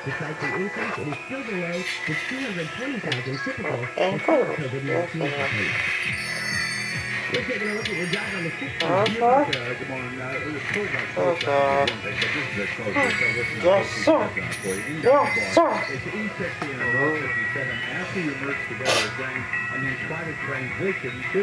Despite the increase, it is still below the 220,000 typical before COVID-19 happened. We're taking a look at your job on the 60s. Good morning. It was closed on closed one thing, but this is a closed one, so listen to Yes, sir. for you. Yes, sir. It's E60 and Road 57. After you merge together, drain, and then try to transition to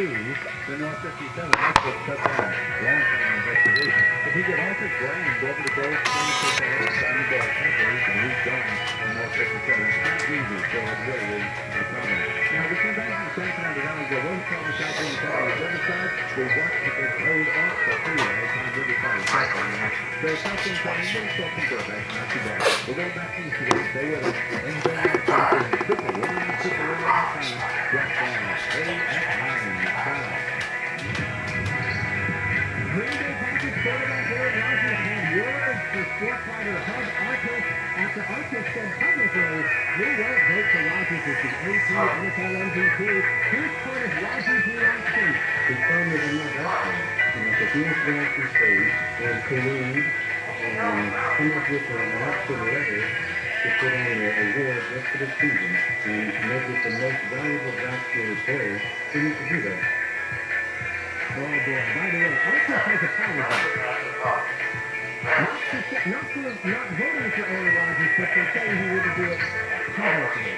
the North 57. That's what shut down. Long-term investigation. If you get off at Grand, go over to Grove, 26 hours, time to go at Temporary, and rejoin on North 57. It's not easy, so it really is a problem. Now, the convention center on the ground, go one from the south end on the other side. We watch it get closed off the freeway on the other side of the south. So something coming in, something good. That's not too bad. We'll go back east today. Stay with us. And then triple one time. Drop down. A at 9. Green Bay Packers quarterback Aaron Rodgers had words for sport fighter Hub Artis after Artis said publicly, "We won't vote for Rodgers as the AP NFL MVP." Here's part of Rodgers' reaction. The problem is I'm not asking. If he was going to stage and collude and come up with an option letter to put on an award just for the season and make it the most valuable vaccinated player, he needs to do that. Oh boy, by the way, Artis has apologized. Not for not voting for Aaron Rodgers, but for saying he wouldn't do it publicly.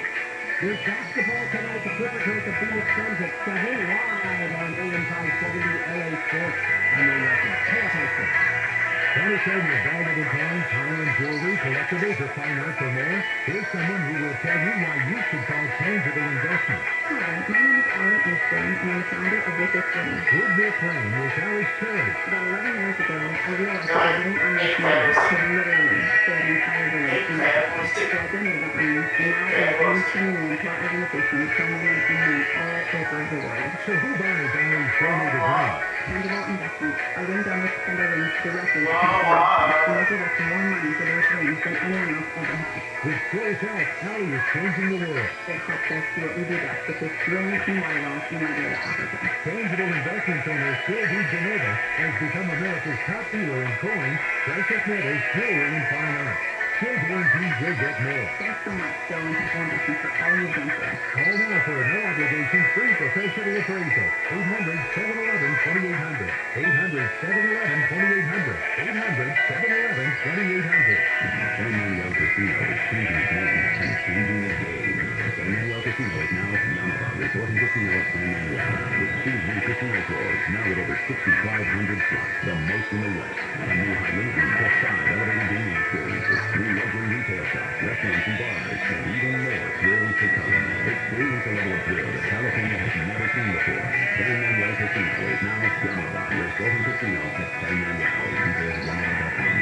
There's basketball tonight. The Clippers hurt the Phoenix Suns at 7 live on AM 570 LA Sports. I'm Ray Nelson. KFI Sports. Want to save your valuable coins, high-end jewelry, collectibles, or fine art for more? Here's someone who will tell you why you should call Tangible Investment. Hi, my name is Alice Eastern, and I'm the founder of With This Ring. With This Ring is Alice Cherry. About 11 years ago, I realized that I didn't own this money could literally save an entire village in Mexico. So I donated that money, and now I have 121 plot organizations promoting and money all over the world. So who buys Alice donated money? Tangible Investments. I then donate to send our rings directly to people, and they give us more money for those rings than anyone else ever has. With close out, Ali is changing the world. It helps us do what we do best, which is bring and viral in Nigeria, Africa. Tangible Investments owner Sylvie Genova has become America's top dealer in coins, precious metals, jewelry, and fine art. She'll guarantee you'll get more. Thanks so much, Joe and Tangible Investments, for all you've done for us. Call now for a no-obligation free professional appraisal. 800-711-2800. 800-711-2800. 800-711-2800. San Manuel Casino is changing games and changing the game. San Manuel Casino is now Yamaha Resort and Casino at San Manuel. With 2 new casino floors, now with over 6,500 slots, the most in the West. A new high-limit and plus 5 elevated gaming experiences, 3 luxury retail shops, restaurants and bars, and even more thrills to come. Experience a level of thrill that California has never seen before. San Manuel Casino is now Yamaha Resort and Casino at San Manuel. Details at Yamaha.com.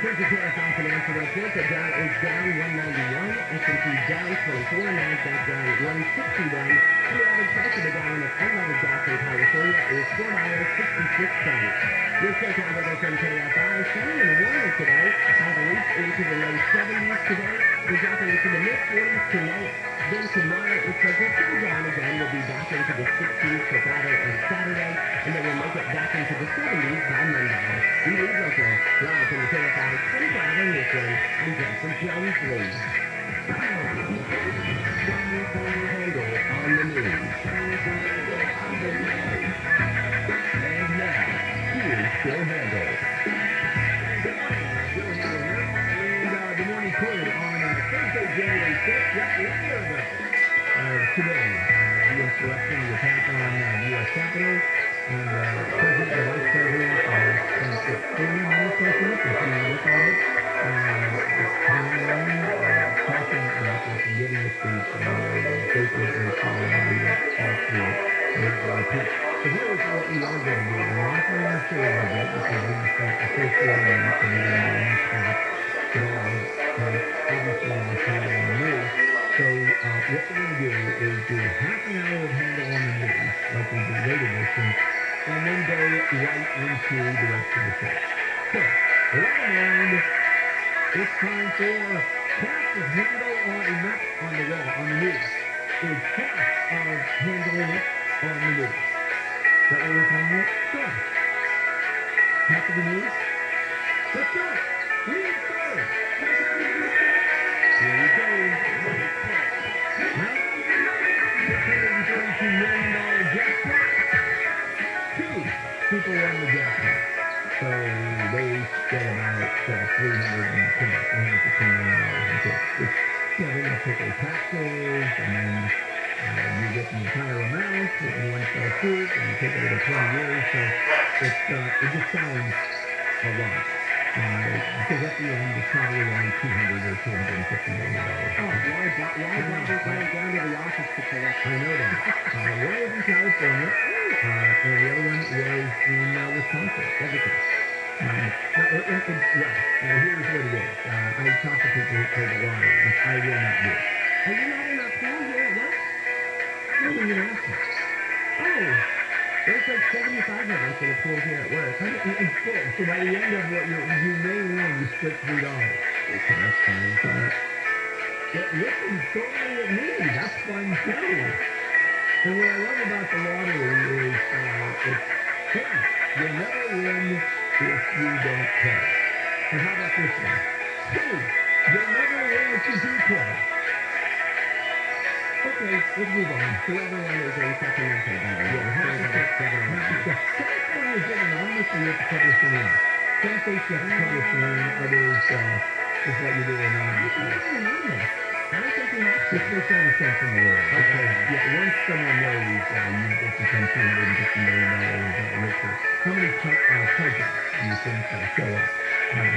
Here's the KFI Financial Report. The Dow is down 191, S&P down 24, NASDAQ down 161, and the average price of a gallon of unleaded gas in California is $4.66. Your showtime with us on KFI, sunny and warmer today. Have reached into the low 70s today. We're dropping into the mid-40s tonight. Then tomorrow, it's a good cool down again. We'll be back into the 60s for Friday and Saturday, and then we'll make it back into the 70s by Monday. We leave local. Live from the KFI 24-hour newsroom, I'm Jensen Jones Lee. Handle on the news. And now, here's Joe Handle. Good morning, crew. On Thursday, January 6th, just a year ago, today, U.S. election, the attack on the U.S. Capitol, and President and Vice President spent 30 minutes, I think, if you look at it, talking about this and giving a speech, and basically calling on the pitch. So here's what we are going to do. We're not going to say a little bit, because we spent the first 4 minutes and we're going to be in spot. So, obviously, on the channel on the news. So, what we're going to do is do half an hour of Handle on the news, like we did late edition, and then go right into the rest of the show. So, with that in mind, it's time for half of Handle on the wall, on the news. Is half of Handle on the news. Is that what we're calling it? Sure. Half of the news? Let's do it. Lead third. Here we go. Well, $632 million jackpot. Two people won the jackpot. So they get about $315 million in tips. Which, you know, they're going to take their taxes, and then you get the entire amount in one fell swoop, and you take it over 20 years. So it just sounds a lot. Because at the end, it's probably only $200 or $250 million. Oh, why bother going down to the office to collect? I know that. One was in California, and the other one was in Wisconsin. Everything. Here's what it is. I talked to people who play the lottery, which I will not do. Are you not in our pool here at work? I didn't even ask them. Oh, there's like 75 of us in a pool here at work. It's full, so by the end of what you may win, you split $3. Okay, that's fine. Listen, totally at me. That's fun too. And what I love about the lottery is it's fun. You'll never win if you don't play. And how about this one? Two, you'll never win if you do play. Okay, let's move on. Whoever won is in Sacramento, by the way. Yeah, California is anonymously you have to publish the name. Some states you have to publish the name, others just let you do it anonymously. I don't think we have to. Just makes all the sense in the world. Okay. Yeah, once someone knows you've become $250 million richer, how many cousins do you think show up? I'm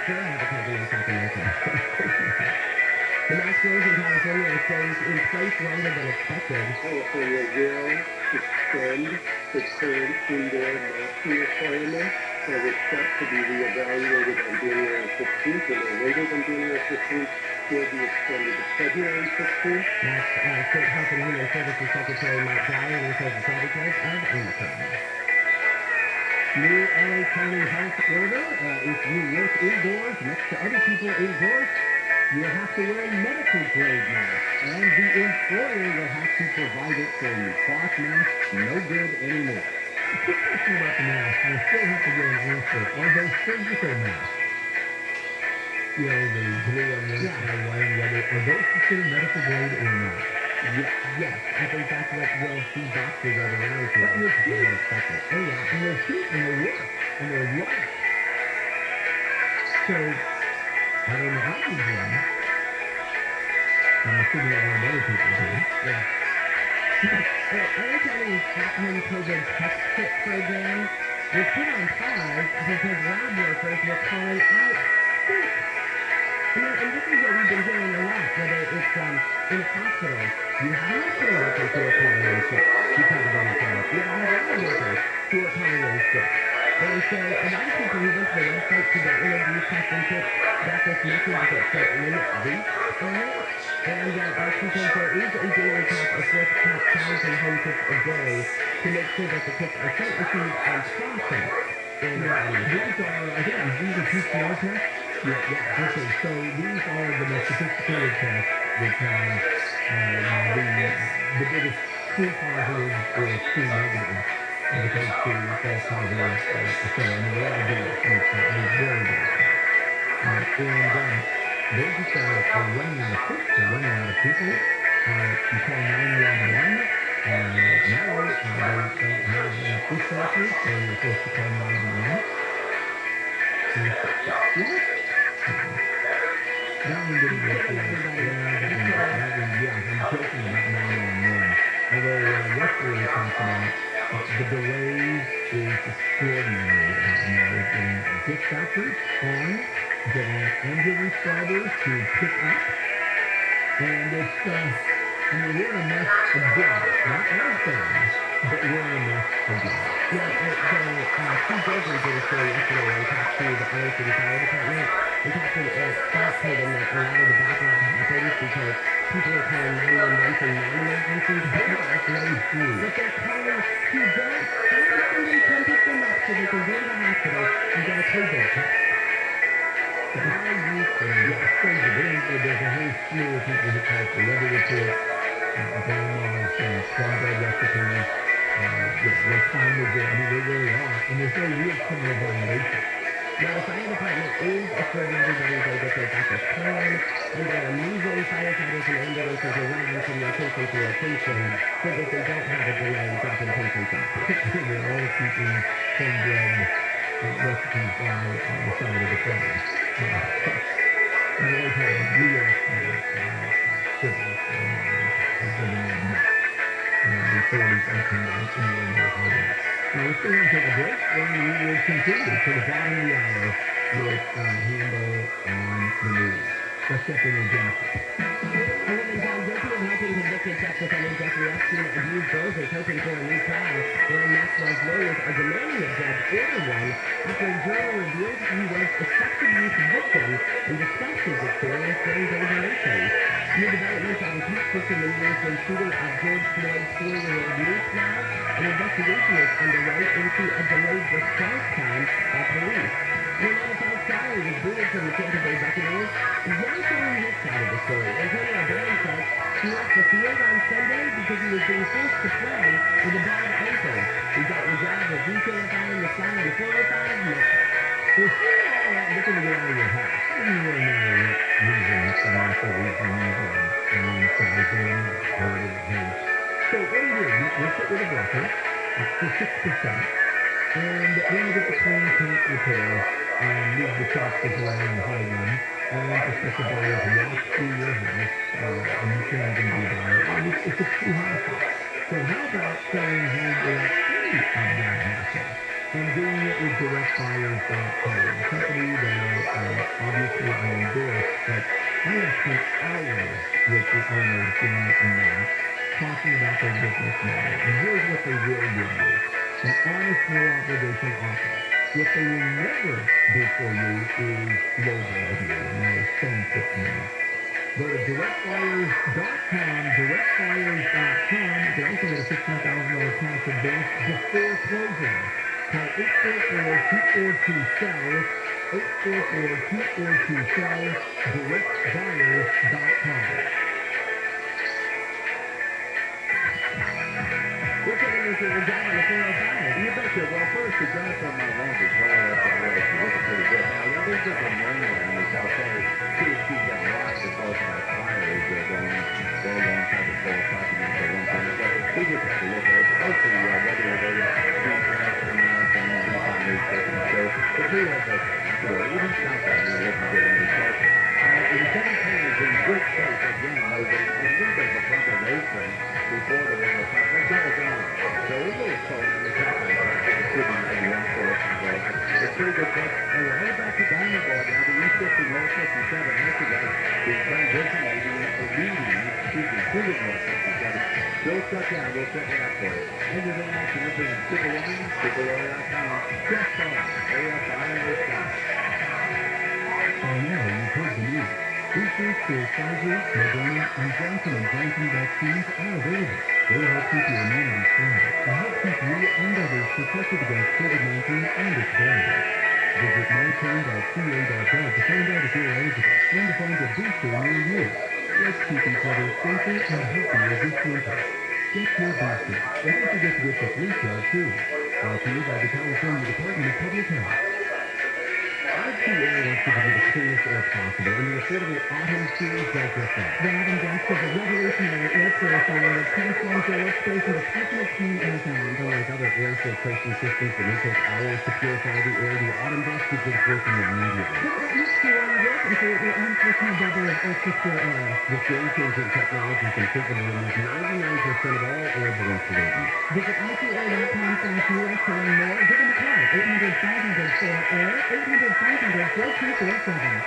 sure I have a cousin in Sacramento. The mass growth in California stays in place longer than expected. California will extend the current indoor masking requirement for the set to be reevaluated on January 15th, and no later than January 15th will be extended to February 15th. That's State Health and Human Services Secretary Mike Dyer, who says it's all because of Omicron. New LA County Health Order, if you work indoors next to other people indoors, you'll have to wear a medical grade mask, and the employer will have to provide it for you. Cloth masks, no good anymore. Quick question about the mask. I still have to get an answer. Are those surgical masks? You know, the blue on one side, white on the other. Are those considered medical grade or not? Yes, I think that's what we'll see doctors are around to. But they're cheap. Oh yeah, And they're cheap, and they work, and they're light. So, I don't know how you do them. I'm assuming a lot of other people do. yeah. LA County's at-home COVID test kit program was put on pause because lab workers were calling out sick. And this is what we've been hearing a lot, whether it's in hospitals. You have hospital workers who are calling in sick because of Omicron. You have lab workers who are calling in sick. And so a lot of people who went to the website to get interviews, testing kits, got this message that said limit reach on it. And because there is a daily cap of 4,000 home kits a day to make sure that the kits are sent, received, and processed. These are, I think, these are PCR tests? Yeah. Okay, so these are the most sophisticated tests which have the biggest true positive or true negative as opposed to false positive, etc. I mean, they all do it. It's very bad. And they just are running out of kits. They're running out of people. You call 911. Now they don't have dispatchers, so you're supposed to call 911. What? That one didn't work. Yeah, I'm joking about 911. Although yesterday we talked about the delays is extraordinary. Now they're getting dispatchers on, getting ambulance drivers to pick up, and it's I mean, we're in a mess again. Not as bad, but we're in a mess again. Yeah, Steve Gregory did a story yesterday where he talked to the LA City Fire Department and talked to Scott told him that a lot of the backlog happens because people are calling 911 for non-emergencies. But they're calling to don't have somebody come pick them up so they can go to the hospital and get a COVID test. How are you saying? Yeah, it's crazy. There's a whole slew of people who call for weather reports, grandmas, cornbread recipes. What time is it? I mean, they really are. And there's no real criminal violation. Now, the fire department is assuring everybody that they've got this plan, and they're moving firefighters and ambulances around from location to location so that they don't have a delay in dropping patients off. They're all keeping cornbread recipes by on the side of the phone. I've always had a real privilege of living in that. The 30s and England was hard. Now, we're still going to take a break, and we will continue to the bottom of the hour with Hambo on the news. Let's check in with Jennifer. A woman found guilty of helping convicted sex offender Jeffrey Epstein abuse girls is hoping for a new trial. Lauren Maxwell's lawyers are demanding a judge order one after a juror revealed he was a sex abuse victim and discussed his experience during deliberations. New developments on case 15 in years when shooting at George Floyd's 4-year-old niece now. An investigation is underway into a delayed response time by police. Your NFL star was booted from the Tampa Bay Buccaneers. He's now showing his side of the story. Antonio Brown says he left the field on Sunday because he was being forced to play with a bad ankle. He got the job of detailing the sign of the 405. No. If you're all looking to get out of your house, you want to know what reasons, financial reasons, downsizing, hurting, house. So what do? You sit with a broker for 6%, and then you get the clean paint repair and move the boxes around and hide them, and prospective buyers walk through your house, and you can't even be there. It's just too hard. So how about selling home without any of that hassle? And doing it with directbuyers.com, a company that obviously I endorse, but I have spent hours with the owners, Dan and Matt, talking about their business model. And here's what they will give you: an honest, no obligation offer. What they will never do for you is lowball you, spend $50. Go to directbuyers.com, directbuyers.com. You can also get a $15,000 cash advance before closing. Call 844-242-SELL, 844-242-SELL, directbuyers.com. We're taking you to a job on the 405. You betcha. Well, first, the job on my longest haul up the road. She looking pretty good. Now, there's just a main one in the South Bay. THC got lots of calls about fires going for a long time before talking about one time. So we just have to look at it. Hopefully, whether they're Jeep Grand Cherokees and refiners taking the show. But we have that sure. Even Southbound, we're looking good in the parking. The 17 is in good shape again. There's a little bit of a bump of road thing before the one was it's all gone. So we're a little cold in the Southbound park. It should be maybe one fourth as well. It's pretty good place. And we're headed back to Diamond Bar now. The East 50 North 57. That's the guy who's transition leading to the North 57. Still shut down. We'll check it out for you. Anything else you listen to Superwoman? Superwoman.com. Just on AFI in the sky. By now, you've heard the news. Boosters for Pfizer, Moderna, and Johnson & Johnson vaccines are available. They'll help keep your immunity strong and help keep you and others protected against COVID-19 and its variants. Visit myturn.ca.gov to find out if you're eligible and to find a booster near you. Let's keep each other safer and healthier this winter. Get your booster. And don't forget to get the flu shot, too. Brought to you by the California Department of Public Health. RTA wants to give you the cleanest air possible, and the affordable Autumn Series does just that. The Autumn Dust is a revolutionary air purifier that transforms your workspace into personal clean air zones. Unlike other air filtration systems that may take hours to purify the air, the Autumn Dust begins working immediately. Put it next to your work and create your own personal bubble of ultra pure air. This game-changing technology can frequently remove 99% of all airborne pollutants. Visit RTA.com/US to learn more. Give them a call. 800-500-4AIR, 800-500-4247.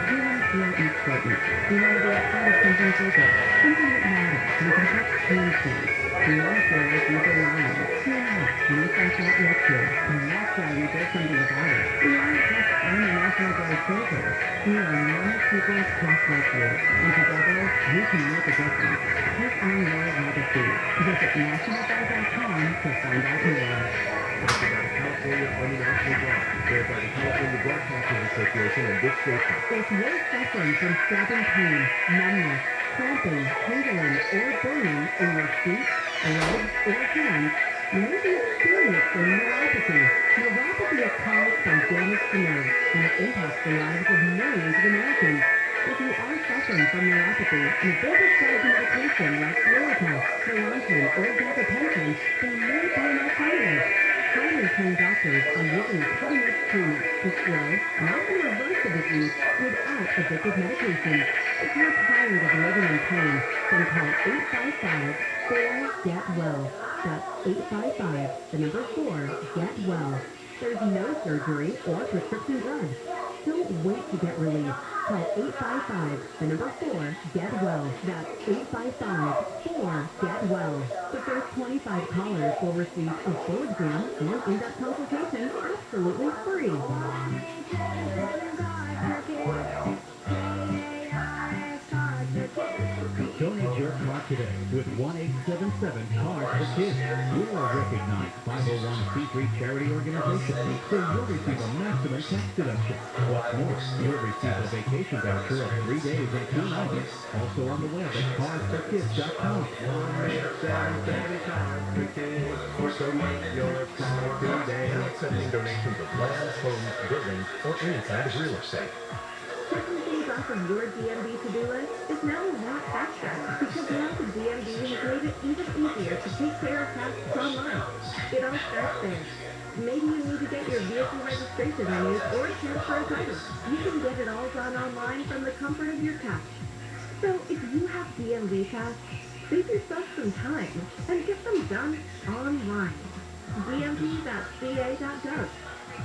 We want to feel important. We want to be a part of something bigger, something that matters, something that changes things. We want to feel like you belong. Yeah, we think that you're true, and that's why we did something about it. We aren't just on the National Guard soldiers. We are normal people just like you, and together we can make a difference. Take on your legacy. Visit nationalguard.com to find out more. Sponsored by the California Army National Guard, led by the California Broadcasters Association and Dick Safety. If you're suffering from stabbing pain, numbness, cramping, tingling, or burning in your feet, legs, or hands, You may be experiencing neuropathy. Neuropathy is caused by damage to nerves, and it impacts the lives of millions of Americans. If you are suffering from neuropathy and if they're prescribed medication like Lyrica, Claritin, or gabapentin, there may be an alternative. Highly trained doctors are using cutting-edge treatments to slow and often reverse the disease without addictive medication. If you're tired of living in pain, then call 855-4-GET-WELL. That's 855-4-GET-WELL. There's no surgery or prescription drugs. Don't wait to get relief. Call 855-4-GET-WELL. That's 855-4-GET-WELL. The first 25 callers will receive a full exam and in-depth consultation absolutely free. Donate your car today with 1-877-CARS for Kids. We're a recognized 501c3 charity organization, so you'll receive a maximum tax deduction. What's more, you'll receive a vacation voucher of 3 days and 2 nights. Also on the web at carsforkids.com. 1-877-CARS for Kids. Donate your car today. Accepting donations of land, homes, buildings, or any kind of real estate. Checking things off of your DMV to-do list is now a lot faster because now the DMV has made it even easier to take care of tasks online. It all starts there. Maybe you need to get your vehicle registration renewed or transfer a title. You can get it all done online from the comfort of your couch. So if you have DMV tasks, save yourself some time and get them done online. dmv.ca.gov.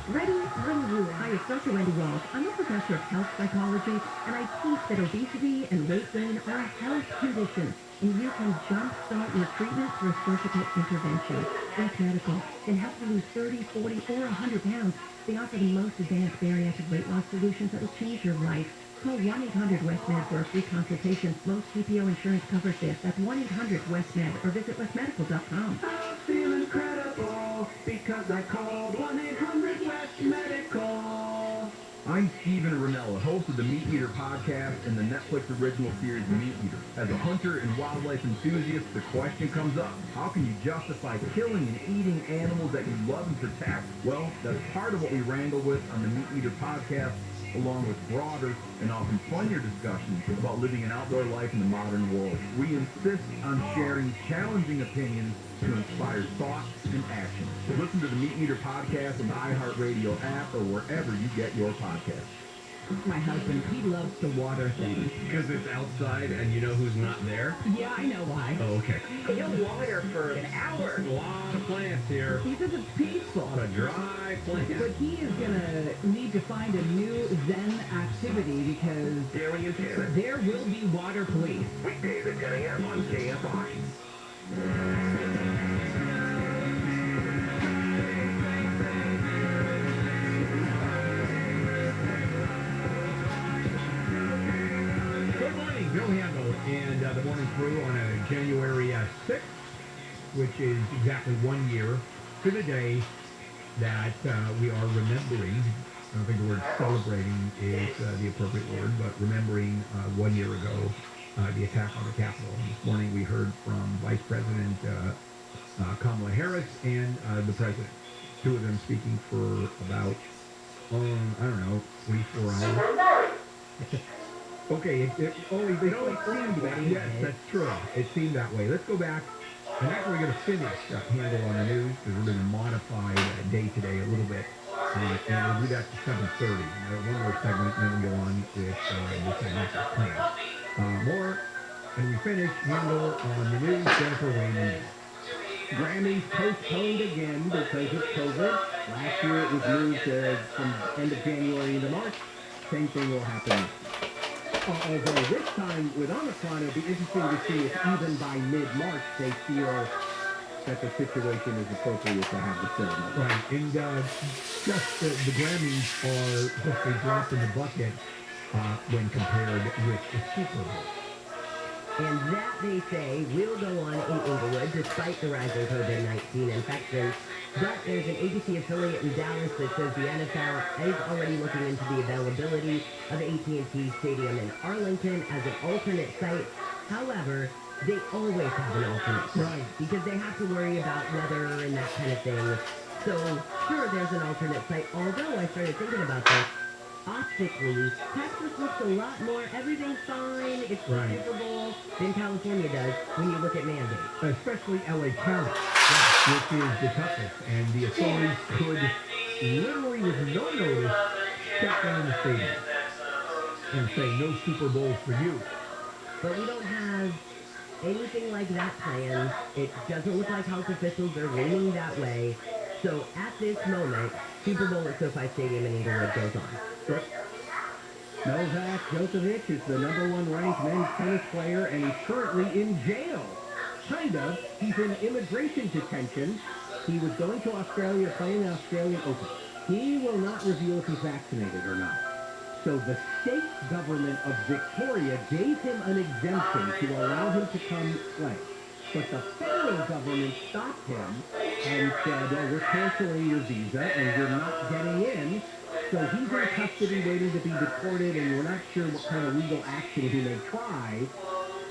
Ready when you are. Hi, it's Dr. Wendy Walsh. I'm a professor of health psychology, and I teach that obesity and weight gain are health conditions, and you can jumpstart your treatment through surgical intervention. West Medical can help you lose 30, 40, or 100 pounds. They offer the most advanced bariatric weight loss solutions that will change your life. Call 1-800-WEST-MED for a free consultation. Most PPO insurance covers this. That's 1-800-WEST-MED or visit westmedical.com. I feel incredible because I called 1-800-WEST-MEDICAL. I'm Stephen Ranella, host of the Meat Eater podcast and the Netflix original series Meat Eater. As a hunter and wildlife enthusiast, the question comes up, how can you justify killing and eating animals that you love and protect? Well, that's part of what we wrangle with on the Meat Eater podcast, along with broader and often funnier discussions about living an outdoor life in the modern world. We insist on sharing challenging opinions to inspire thought and action. So listen to the Meat Eater podcast on the iHeartRadio app or wherever you get your podcasts. My husband, he loves to water things. Because it's outside and you know who's not there? Yeah, I know why. Oh, okay. He'll water for an hour. A lot of plants here. He says it's peaceful. A lot of dry plants. But he is going to need to find a new Zen activity because there will be water police. Weekdays at 10 a.m. on KFI. Bill Handel and the morning crew on a January 6th, which is exactly 1 year to the day that we are remembering. I don't think the word celebrating is the appropriate word, but remembering 1 year ago the attack on the Capitol. And this morning we heard from Vice President Kamala Harris and the President. Two of them speaking for about, 3-4 hours. Okay, it only seemed that way. Yes, that's true. It seemed that way. Let's go back. And actually, we're going to finish Handle on the news because we're going to modify day today a little bit. And we'll do that to 7:30. One more segment, and then we'll go on with the financial plan. More, and we finish Handle on the news. Jennifer Wayne. Grammys postponed again because of COVID. Last year it was moved from end of January into March. Same thing will happen this year. Although this time with Omicron, it'll be interesting to see if even by mid-March they feel that the situation is appropriate to have the ceremony. Right, and just the Grammys are just a drop in the bucket when compared with the Super Bowl. And that, they say, will go on in Inglewood despite the rising COVID-19 infections. But there's an ABC affiliate in Dallas that says the NFL is already looking into the availability of AT&T Stadium in Arlington as an alternate site. However, they always have an alternate. Right. Because they have to worry about weather and that kind of thing. So, sure, there's an alternate site. Although I started thinking about this, optically, Texas looks a lot more, everything's fine, it's the Right. Super Bowl, than California does when you look at mandates. Especially LA County, which is the toughest. And the authorities could literally, with no notice, shut down the stadium and say no Super Bowl for you. But we don't have anything like that planned. It doesn't look like health officials are leaning that way. So at this moment, Super Bowl at SoFi Stadium in Inglewood goes on. Novak Djokovic is the #1 ranked men's tennis player, and he's currently in jail. Kind of. He's in immigration detention. He was going to Australia to play in the Australian Open. He will not reveal if he's vaccinated or not. So the state government of Victoria gave him an exemption to allow him to come play. But the federal government stopped him and said, oh, we're canceling your visa and you're not getting in. So he's in custody waiting to be deported, and we're not sure what kind of legal action he may try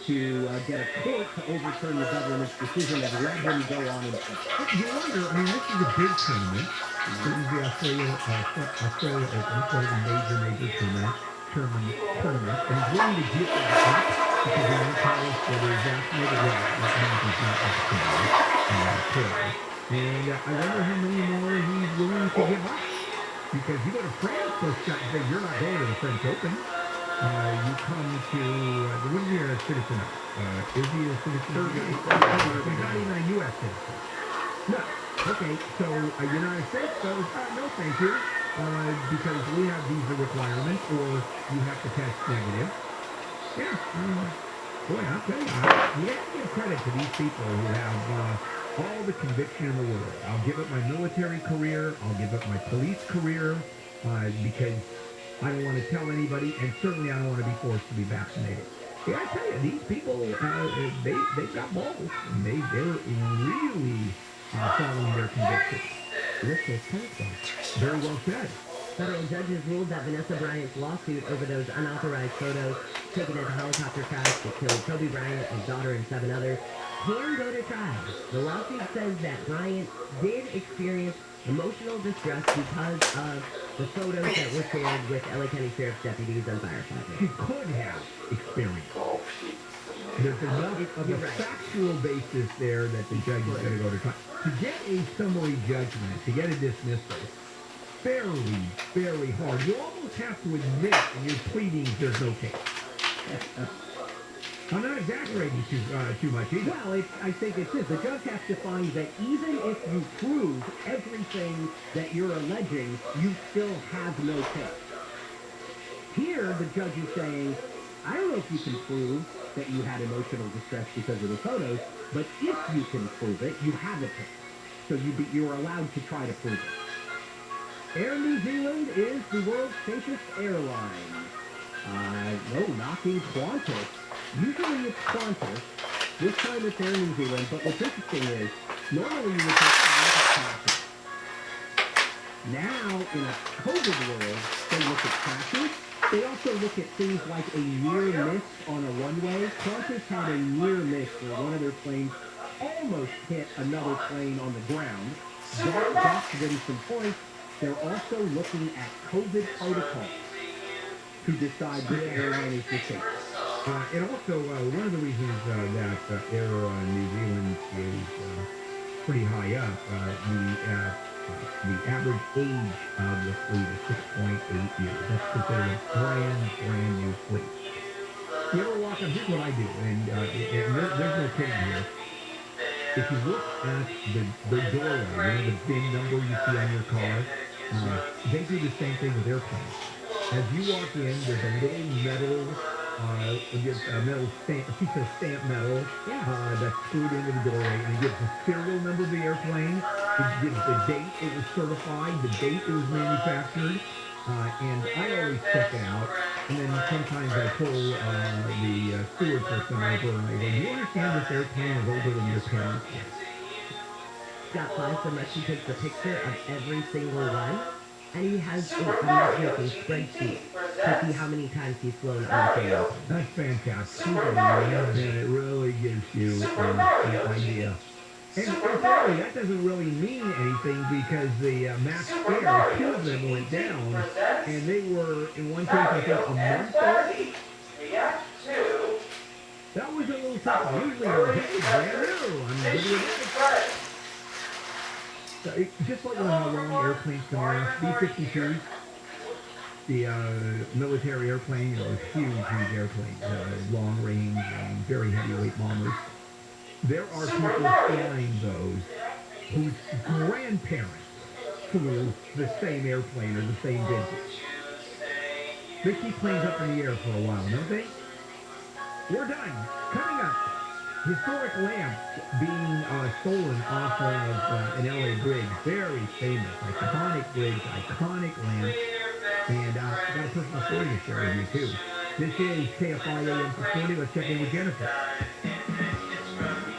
to get a court to overturn the government's decision and let him go on and play. You wonder, I mean, this is a big tournament. This is the Australia Open, one of the major tournaments. And he's willing to give that up because he wants to tell us whether he's vaccinated or not. That means he's not vaccinated. And I wonder how many more he's willing to give up. Because you go to France, those guys say, you're not going to the French Open. You come to, what is he a citizen of? Is he a citizen of? He's not even a U.S. citizen. No. Okay, so United States goes, no thank you, because we have visa requirements, or you have to test negative. Yeah, boy, I'll tell you, we have to give credit to these people who have all the conviction in the world. I'll give up my military career, I'll give up my police career, because I don't want to tell anybody, and certainly I don't want to be forced to be vaccinated. Yeah, I tell you, these people, they've got balls, and they're really following their convictions. This is pencil. Very well said. Federal judges ruled that Vanessa Bryant's lawsuit over those unauthorized photos taken at the helicopter crash that killed Kobe Bryant, his daughter, and 7 others can go to trial. The lawsuit says that Bryant did experience emotional distress because of the photos that were shared with LA County Sheriff's deputies and firefighters. She could have experienced. There's enough of a factual basis there that the judge is going to go to trial. To get a summary judgment, to get a dismissal, very, very hard. You almost have to admit in your pleadings there's no case. I'm not exaggerating too much either. Well, I think it's this. The judge has to find that even if you prove everything that you're alleging, you still have no case. Here, the judge is saying, I don't know if you can prove that you had emotional distress because of the photos, but if you can prove it, you have a case. So you're allowed to try to prove it. Air New Zealand is the world's safest airline. No, knocking Qantas. Usually it's Qantas. This time it's Air New Zealand, but what's interesting is, normally you would take Qantas. Now, in a COVID world, they look at crashes. They also look at things like a near miss on a runway. Qantas had a near miss where one of their planes almost hit another plane on the ground. That got them some points. They're also looking at COVID protocols to decide which airline is the safest. And also, one of the reasons that Air New Zealand is pretty high up, the average age of the fleet is 6.8 years. That's considered a brand new fleet. You ever walk up, here's what I do, and there's no kidding here. If you look at the doorway, the VIN number you see on your car, they do the same thing with airplanes. As you walk in, there's a little metal, a piece of stamp metal that's screwed into the doorway, and it gives the serial number of the airplane. It gives the date it was certified, the date it was manufactured, and I always check it out. And then sometimes I pull the steward person over and I go, do you understand this airplane is older than your parents? Got flies so much he takes a picture of every single one. and he has I'm not joking, spreadsheet to see how many times he's flown on the same airplane. That's fantastic. And it really gives you an idea. And really, that doesn't really mean anything because the Max Air, 2 of them went down, and they were, in one case, I think, a month early. That was a little tough. Usually, hey, brand new. I'm good with that. So just like how long airplanes come in, B-52s, the military airplane, those huge airplanes, long range and very heavyweight bombers. There are people flying those whose grandparents flew the same airplane or the same vintage. They keep planes up in the air for a while, don't they? We're done. Coming up, historic lamps being stolen off of an LA bridge. Very famous, iconic bridge, iconic lamp. And I got a personal story to share with you, too. This is KFI AM 640. Let's check in with Jennifer.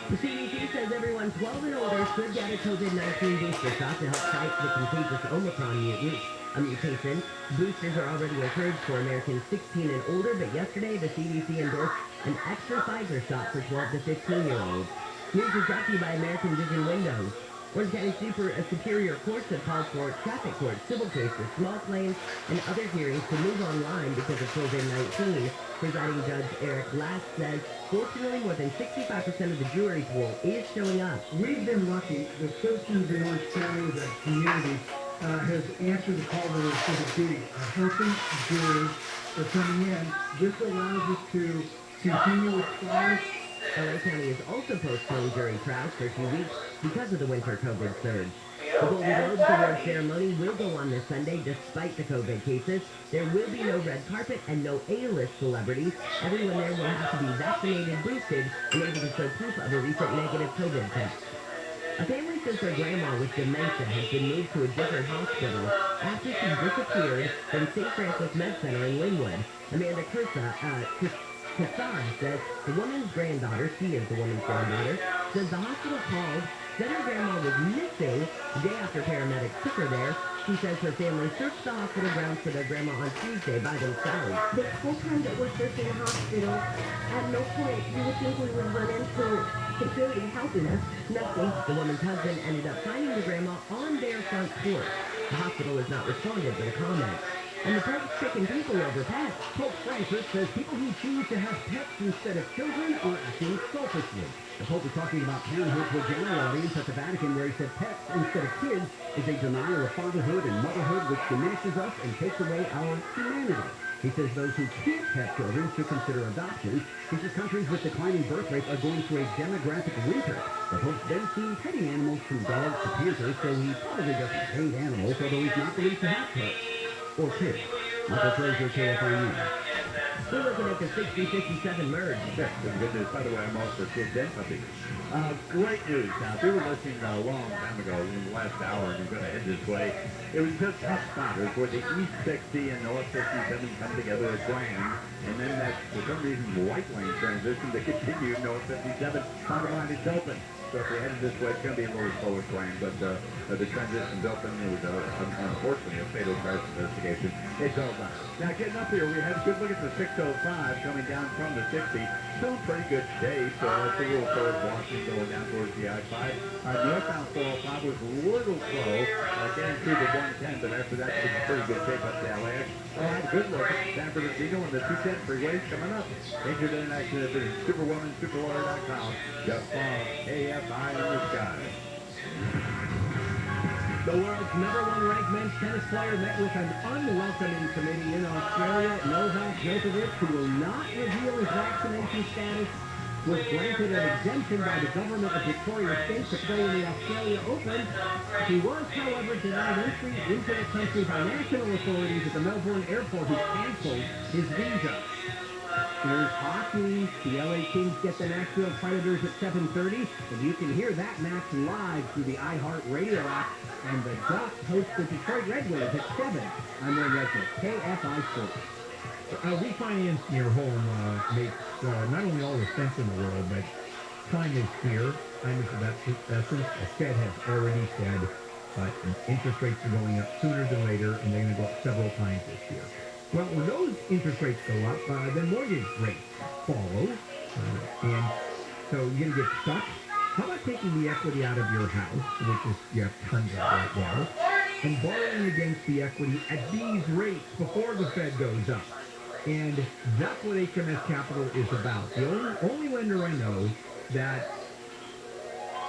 The CDC says everyone 12 and older should get a COVID-19 booster shot to help fight the contagious Omicron mutation. Boosters are already encouraged for Americans 16 and older, but yesterday the CDC endorsed an extra Pfizer shot for 12 to 15-year-olds. News is brought to you by American Vision Windows. Orange County Superior Courts have called for traffic courts, civil cases, small claims, and other hearings to move online because of COVID-19. Presiding Judge Eric Last says, fortunately, more than 65% of the jury pool is showing up. We've been lucky. The citizens in Orange County, the community, has answered the call to their civic duty. A healthy jury are coming in. This allows us to continue with trials. LA County has also postponed jury trials for 2 weeks because of the winter COVID surge. The Golden Globes award ceremony will go on this Sunday despite the COVID cases. There will be no red carpet and no A-list celebrities. Everyone there will have to be vaccinated, boosted, and able to show proof of a recent negative COVID test. A family says their grandma with dementia has been moved to a different hospital after she disappeared from St. Francis Med Center in Linwood. Amanda Cassard says the woman's granddaughter, she is the woman's granddaughter, says the hospital called, said her grandma was missing the day after paramedics took her there. She says her family searched the hospital grounds for their grandma on Tuesday by themselves. The whole time that we're searching the hospital, at no point you would think we would run into security helping us. Nothing. The woman's husband ended up finding the grandma on their front porch. The hospital has not responded with a comment. And the Pope's kicking people over pets. Pope Francis says people who choose to have pets instead of children are acting selfishly. The Pope was talking about parenthood to a general audience at the Vatican, where he said pets instead of kids is a denial of fatherhood and motherhood which diminishes us and takes away our humanity. He says those who can't have children should consider adoption. He says countries with declining birth rates are going through a demographic winter. The Pope's been seen petting animals from dogs to panthers, so he probably doesn't hate animals, although he's not believed to have pets. Or kids. Michael Fraser, KFI News. We're looking at the 60-57 merge. Good news. By the way, I'm all for kids and puppies. Great news. Now, if you were listening a long time ago, in the last hour, and you're going to head this way, it was just tough spotters where the East 60 and North 57 come together as grand, and then that, for some reason, white lane transition to continue North 57. Bottom line, it's open. So if you're headed this way, it's going to be a little slower train, but the transition's open. It was, unfortunately, a fatal crash investigation. It's over. Now, getting up here, we had a good look at the 605 coming down from the 60. Still in pretty good shape. It's a little towards Washington going down towards the I-5. Northbound 405 was a little slow, getting through the 110, but after that, it's in pretty good shape up to LAX. Have a good look at San Bernardino and the 210 freeways coming up. Injured in an accident at superwomansuperwater.com. Just AFI in the sky. The world's #1 ranked men's tennis player met with an unwelcoming committee in Australia. Novak Djokovic, who will not reveal his vaccination status, was granted an exemption by the government of Victoria State to play in the Australia Open. He was, however, denied entry into the country by national authorities at the Melbourne airport, who canceled his visa. Here's hockey. The LA Kings get the Nashville Predators at 7:30, and you can hear that match live through the iHeart Radio app. And the Ducks host the Detroit Red Wings at 7. I'm Ray Reddick, KFI Sports. Refinancing your home makes not only all the sense in the world, but time is here. Time is of essence. As Fed has already said, but interest rates are going up sooner than later, and they're going to go up several times this year. Well, when those interest rates go up, then mortgage rates follow, and so you're going to get stuck. How about taking the equity out of your house, which is you have tons of right now, and borrowing against the equity at these rates before the Fed goes up? And that's what HMS Capital is about. The only lender I know that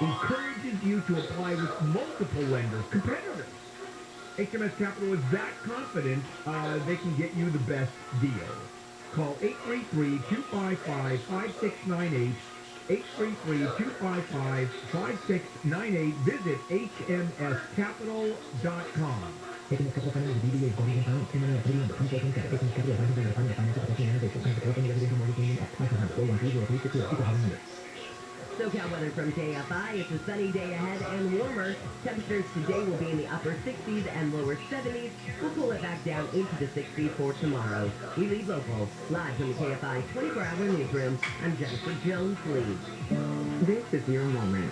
encourages you to apply with multiple lenders, competitors. HMS Capital is that confident they can get you the best deal. Call 833-255-5698, 833-255-5698. Visit hmscapital.com. HMS Capital Funding is a DBA voting account, criminal activity and potential concept. HMS Capital advisors are required to financial professional analysis. California residential mortgage payment at 500-413-0362. SoCal weather from KFI. It's a sunny day ahead and warmer. Temperatures today will be in the upper 60s and lower 70s. We'll pull it back down into the 60s for tomorrow. We lead local. Live from the KFI 24-hour newsroom, I'm Jennifer Jones-Lee. This is your moment.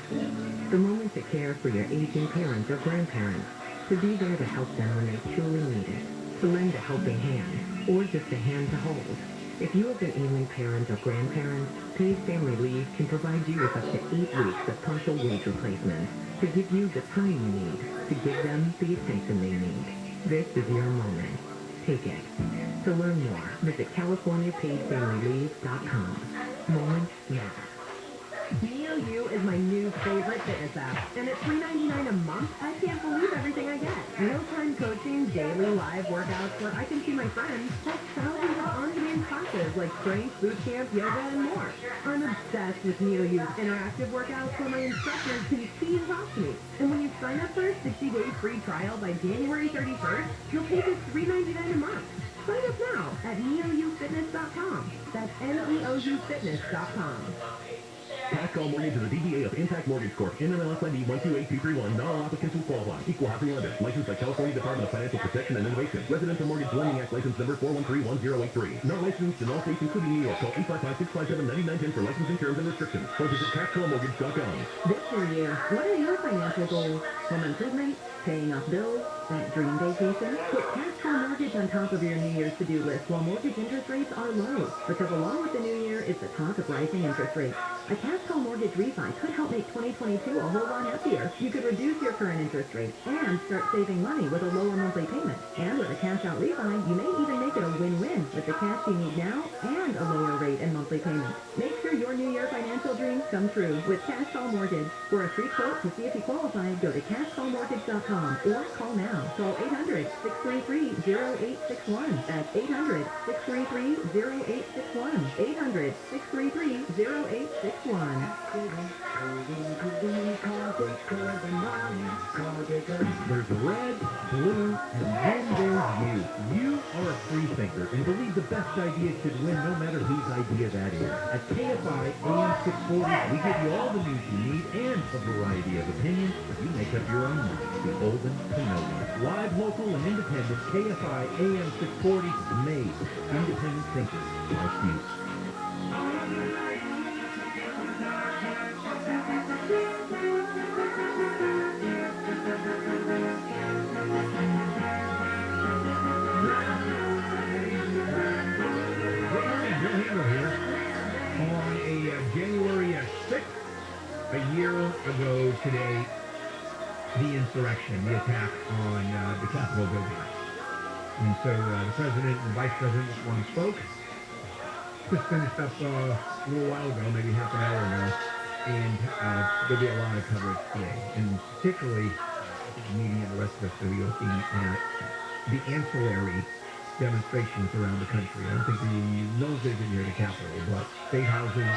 The moment to care for your aging parents or grandparents. To be there to help them when they truly need it. To lend a helping hand, or just a hand to hold. If you have an ailing parent or grandparent, paid family leave can provide you with up to 8 weeks of partial wage replacement to give you the time you need, to give them the attention they need. This is your moment. Take it. To learn more, visit CaliforniaPaidFamilyLeave.com. Moments matter. NeoU is my new favorite fitness app, and at $3.99 a month, I can't believe everything I get. No-time coaching, daily live workouts where I can see my friends, plus thousands of on-demand classes like strength, boot camp, yoga, and more. I'm obsessed with NeoU's interactive workouts where my instructors can see and talk to me. And when you sign up for a 60-day free trial by January 31st, you'll pay just $3.99 a month. Sign up now at neoufitness.com. That's neoufitness.com. Cash Call Mortgage is a DBA of Impact Mortgage Corp. NMLS ID 128231. Not all applicants will qualify. Equal housing lender. Licensed by California Department of Financial Protection and Innovation. Residential Mortgage Lending Act license number 4131083. Not licensed in all states including New York. Call 855-657-9910 for licensing terms and restrictions. Or visit cashcallmortgage.com. This new year, what are your financial goals? Home improvement? Paying off bills? That dream vacation? Put Cash Call Mortgage on top of your New Year's to-do list while mortgage interest rates are low. Because along with the new year is the talk of rising interest rates. A Cash Call Mortgage refi could help make 2022 a whole lot happier. You could reduce your current interest rate and start saving money with a lower monthly payment. And with a cash out refi, you may even make it a win-win with the cash you need now and a lower rate and monthly payment. Make sure your New Year financial dreams come true with Cash Call Mortgage. For a free quote to see if you qualify, go to cashcallmortgage.com or call now. Call 800-633-0861. That's 800-633-0861. 800-633-0861. There's red, blue, and then there's you. You are a free thinker and believe the best idea should win no matter whose idea that is. At KFI AM 640, we give you all the news you need and a variety of opinions, but you make up your own mind. Beholden to no one. Live, local, and independent, KFI AM 640 is made for independent thinkers like you. On a January 6th, a year ago today, the insurrection, the attack on the Capitol building. And so the president and vice president one spoke. Just finished up a little while ago, maybe half an hour ago, and there'll be a lot of coverage today. And particularly, the media and the rest of us will be looking at the ancillary demonstrations around the country. I don't think those are going near the Capitol, but state houses,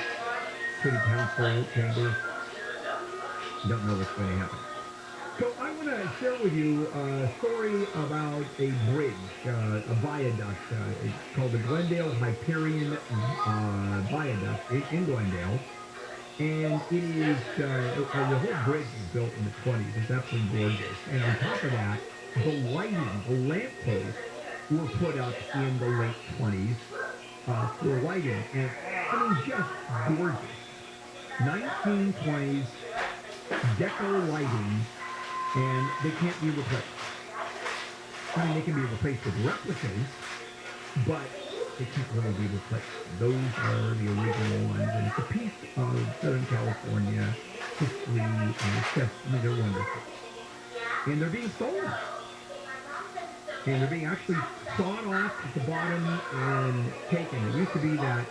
city council, chambers, don't know what's going to happen. So I want to share with you a story about a bridge, a viaduct. It's called the Glendale Hyperion Viaduct in Glendale. And it is, the whole bridge was built in the 20s. It's absolutely gorgeous. And on top of that, the lighting, the lampposts were put up in the late 20s for lighting. And I mean, just gorgeous. 1920s deco lighting and they can't be replaced. I mean, they can be replaced with replicas, but they can't really be replaced. Those are the original ones, and it's a piece of Southern California history, and it's just, I mean, they're wonderful. And they're being stolen. And they're being actually sawed off at the bottom and taken. It used to be that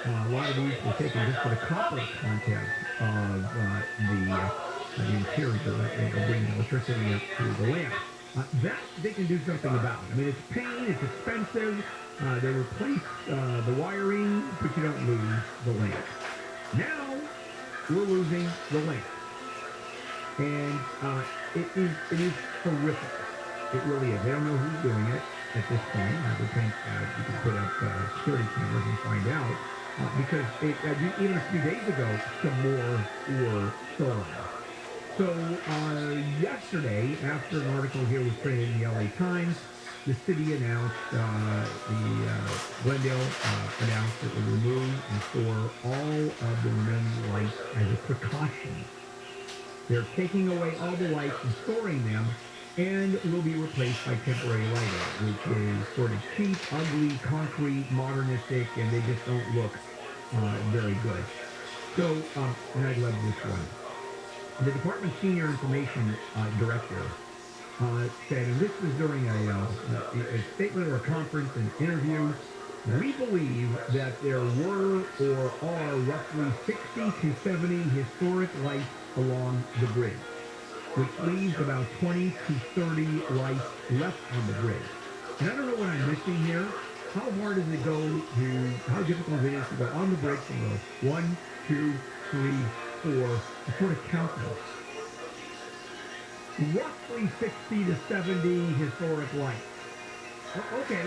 a lot of these were taken just for the copper content of the interior, of bringing electricity up to the lamp. That they can do something about. I mean, it's pain, it's expensive. They replace the wiring, but you don't lose the lamp. Now, we're losing the lamp. And it is horrific. It really is. They don't know who's doing it at this point. I would think you could put up security cameras and find out. Because even a few days ago, some more were stolen. So yesterday, after an article here was printed in the LA Times, the city announced, Glendale announced it would remove and store all of the remaining lights as a precaution. They're taking away all the lights and storing them, and will be replaced by temporary lighting, which is sort of cheap, ugly, concrete, modernistic, and they just don't look very good. So, and I love this one. The department's senior information director said, and this was during a statement or a conference, an interview, we believe that there were or are roughly 60 to 70 historic lights along the bridge, which leaves about 20 to 30 lights left on the bridge. And I don't know what I'm missing here. How hard does it go to, how difficult it is to go on the bridge and go 1, 2, 3, 4, to sort of count them. Roughly 60 to 70 historic lights. Okay.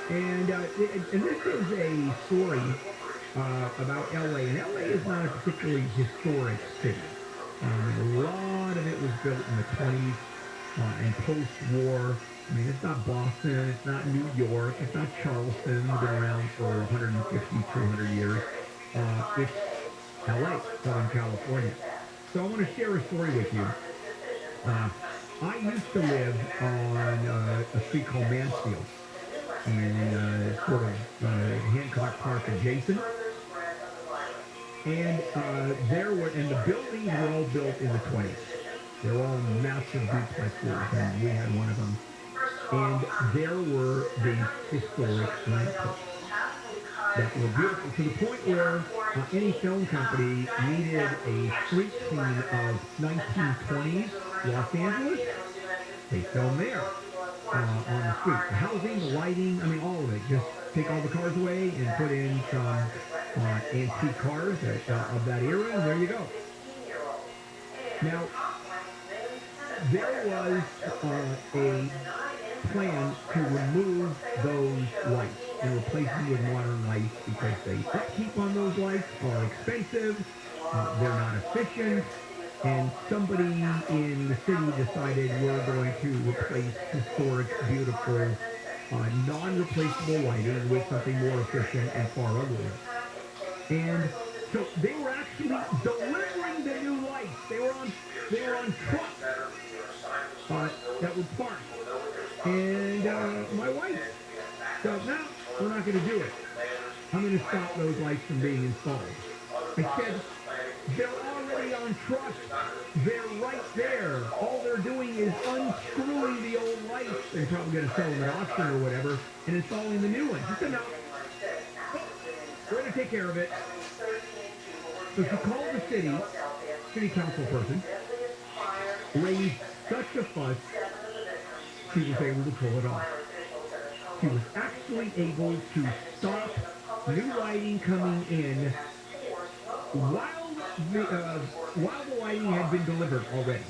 And this is a story about LA. And LA is not a particularly historic city. A lot of it was built in the 20s and post-war. I mean, it's not Boston, it's not New York, it's not Charleston, been around for 150, 200 years. It's LA, Southern California. So I want to share a story with you. I used to live on a street called Mansfield, and sort of Hancock Park adjacent. And and the buildings were all built in the 20s. They were all massive duplexes, and we had one of them. And there were these historic lampposts that were beautiful, to the point where any film company needed a street scene of 1920s Los Angeles. They filmed there on the street. The housing, the lighting, I mean, all of it. Just take all the cars away and put in some antique cars of that era, and there you go. Now, there was a plan to remove those lights and replace them with modern lights because the upkeep on those lights are expensive, they're not efficient, and somebody in the city decided we're going to replace historic, beautiful, non-replaceable lighting with something more efficient and far uglier. And so they were actually delivering the new lights. They were on trucks that were parked. And my wife said, no, we're not going to do it. I'm going to stop those lights from being installed. I said, they're already on trucks. They're right there. All they're doing is unscrewing the old lights. They're probably going to sell them at auction or whatever and installing the new ones. She said, no, we're going to take care of it. So she called the city council person, raised such a fuss, she was able to pull it off. She was actually able to stop new lighting coming in while the lighting had been delivered already,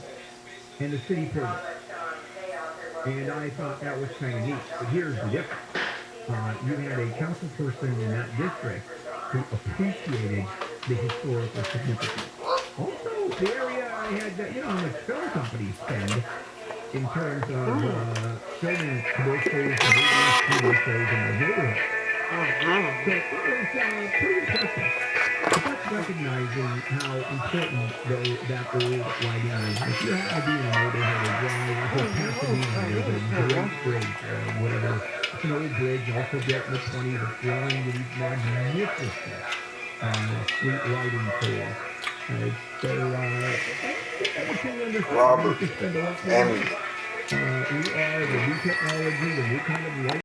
and the city pulled it. And I thought that was kind of neat. But here's the difference. You had a council person in that district who appreciated the historical significance. Also, the area I had, how much film companies spend in terms of filming commercials and TV shows in the neighborhood. So it was pretty impressive. But that's recognizing how important that old lighting is. If you happen to be in a neighborhood or drive, I think Pasadena is a great bridge, whatever. It's an old bridge, also built in the 20s. It's flowing with these magnificent street lighting tools. Robert, we are the new technology, the new kind of light.